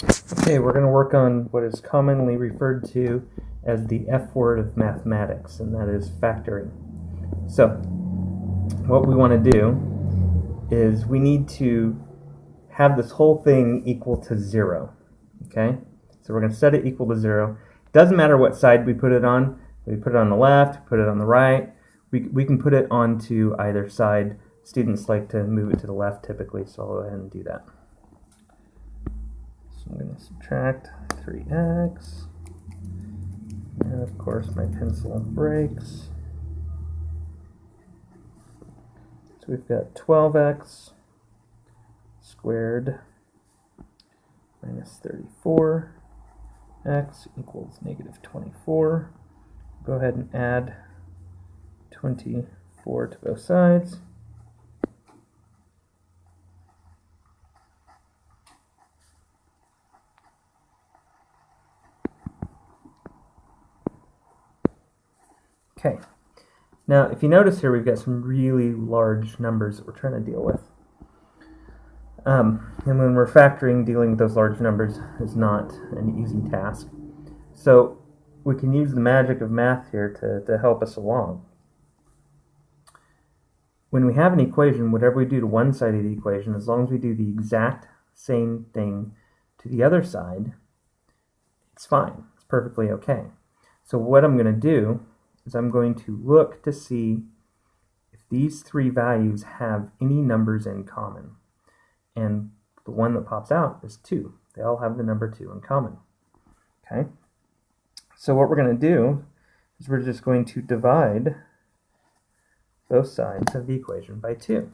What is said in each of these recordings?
Okay, we're going to work on what is commonly referred to as the F word of mathematics, and that is factoring. So, what we want to do is we need to have this whole thing equal to 0. Okay? So we're going to set it equal to 0. It doesn't matter what side we put it on. We put it on the left, put it on the right. We can put it onto either side. Students like to move it to the left typically, so I'll go ahead and do that. So I'm going to subtract 3x. And of course my pencil breaks. So we've got 12x squared minus 34x equals negative 24. Go ahead and add 24 to both sides. Okay, now if you notice here, we've got some really large numbers that we're trying to deal with. And when we're factoring, dealing with those large numbers is not an easy task. So we can use the magic of math here to help us along. When we have an equation, whatever we do to one side of the equation, as long as we do the exact same thing to the other side, it's fine. It's perfectly okay. So what I'm going to do is I'm going to look to see if these three values have any numbers in common. And the one that pops out is 2. They all have the number 2 in common. Okay? So what we're going to do is we're just going to divide both sides of the equation by 2.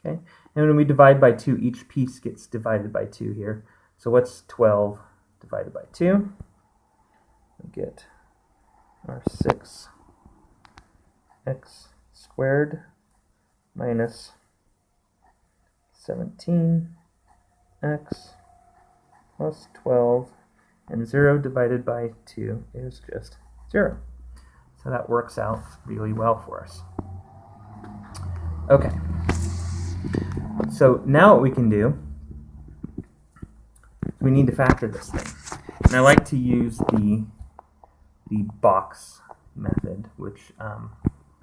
Okay? And when we divide by 2, each piece gets divided by 2 here. So what's 12 divided by 2? We get our 6x squared minus 17x plus 12, and 0 divided by 2 is just 0. So that works out really well for us. Okay, so now what we can do, we need to factor this thing. And I like to use the box method, which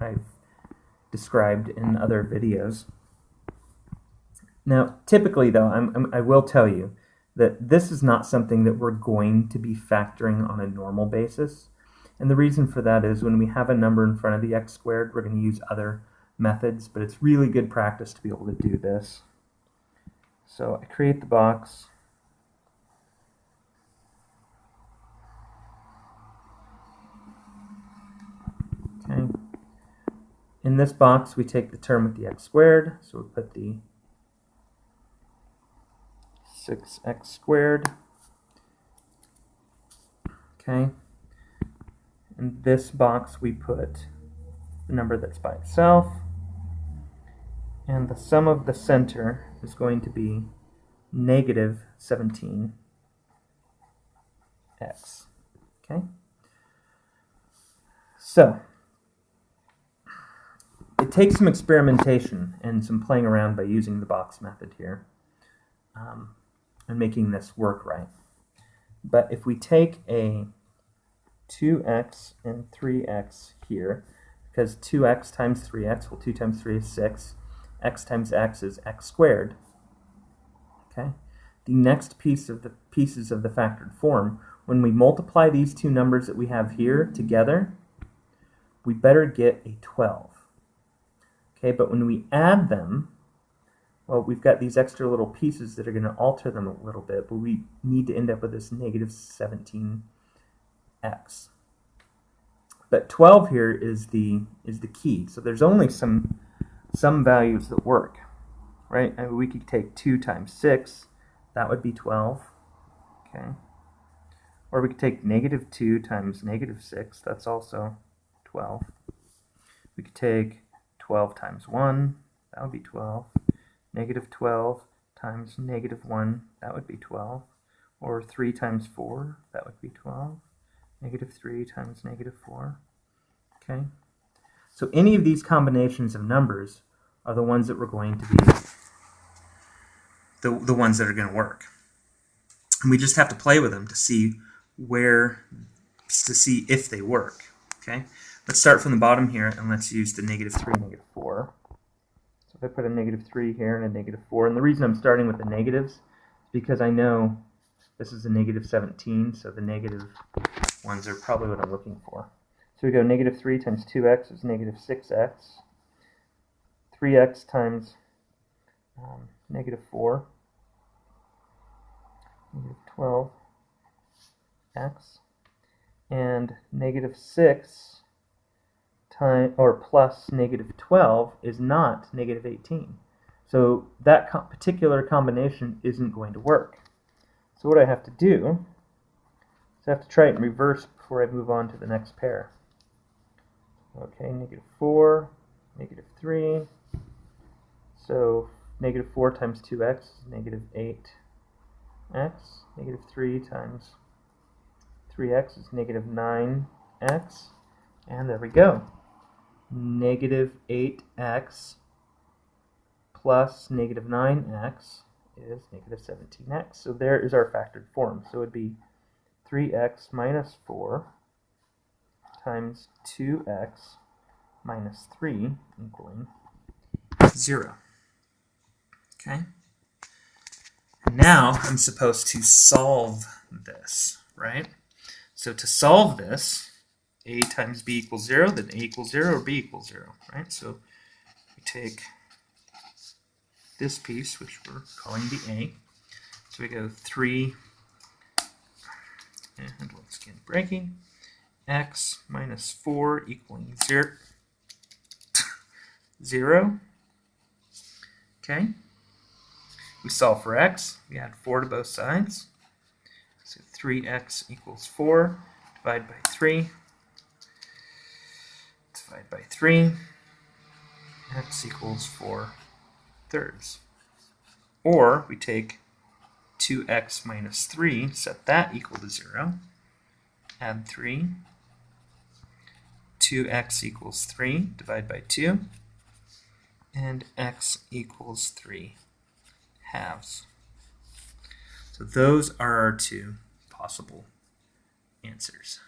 I've described in other videos. Now, typically, though, I will tell you that this is not something that we're going to be factoring on a normal basis. And the reason for that is when we have a number in front of the x squared, we're going to use other methods, but it's really good practice to be able to do this. So I create the box. Okay. In this box, we take the term with the x squared, so we put the 6x squared. Okay. In this box, we put the number that's by itself, and the sum of the center is going to be negative 17x. Okay. So it takes some experimentation and some playing around by using the box method here and making this work right. But if we take a 2x and 3x here, because 2x times 3x, well, 2 times 3 is 6, x times x is x squared. Okay. The next piece of the pieces of the factored form, when we multiply these two numbers that we have here together, we better get a 12. Okay, but when we add them, well, we've got these extra little pieces that are going to alter them a little bit, but we need to end up with this negative 17x. But 12 here is the key. So there's only some values that work, right? I mean, we could take 2 times 6, that would be 12. Okay. Or we could take negative 2 times negative 6, that's also 12. We could take 12 times 1, that would be 12. Negative 12 times negative 1, that would be 12. Or 3 times 4, that would be 12. Negative 3 times negative 4. Okay? So any of these combinations of numbers are the ones that we're going to be the ones that are going to work. And we just have to play with them to see if they work. Okay, let's start from the bottom here, and let's use the -3 and -4. So if I put a -3 here and a -4, and the reason I'm starting with the negatives is because I know this is a -17, so the negative ones are probably what I'm looking for. So we go -3 times 2x is -6x. 3x times -4, -12x, and -6 times or plus -12 is not -18. So that particular combination isn't going to work. So what I have to do is I have to try it in reverse before I move on to the next pair. Okay, -4, -3. So -4 times 2x is -8x. -3 times 3x is -9x. And there we go. -8x plus -9x is -17x. So there is our factored form. So it would be 3x minus 4 times 2x minus 3 equaling 0. Okay? Now I'm supposed to solve this, right? So to solve this, a times b equals 0, then a equals 0 or b equals 0, right? So we take this piece, which we're calling the a. So we go 3, and once again breaking, x minus 4 equaling 0. 0. Okay. We solve for x. We add 4 to both sides. So 3x equals 4. Divide by 3. Divide by 3. X equals 4/3. Or we take 2x minus 3, set that equal to 0. Add 3. 2x equals 3. Divide by 2. And x equals 3 halves. So those are our two possible answers.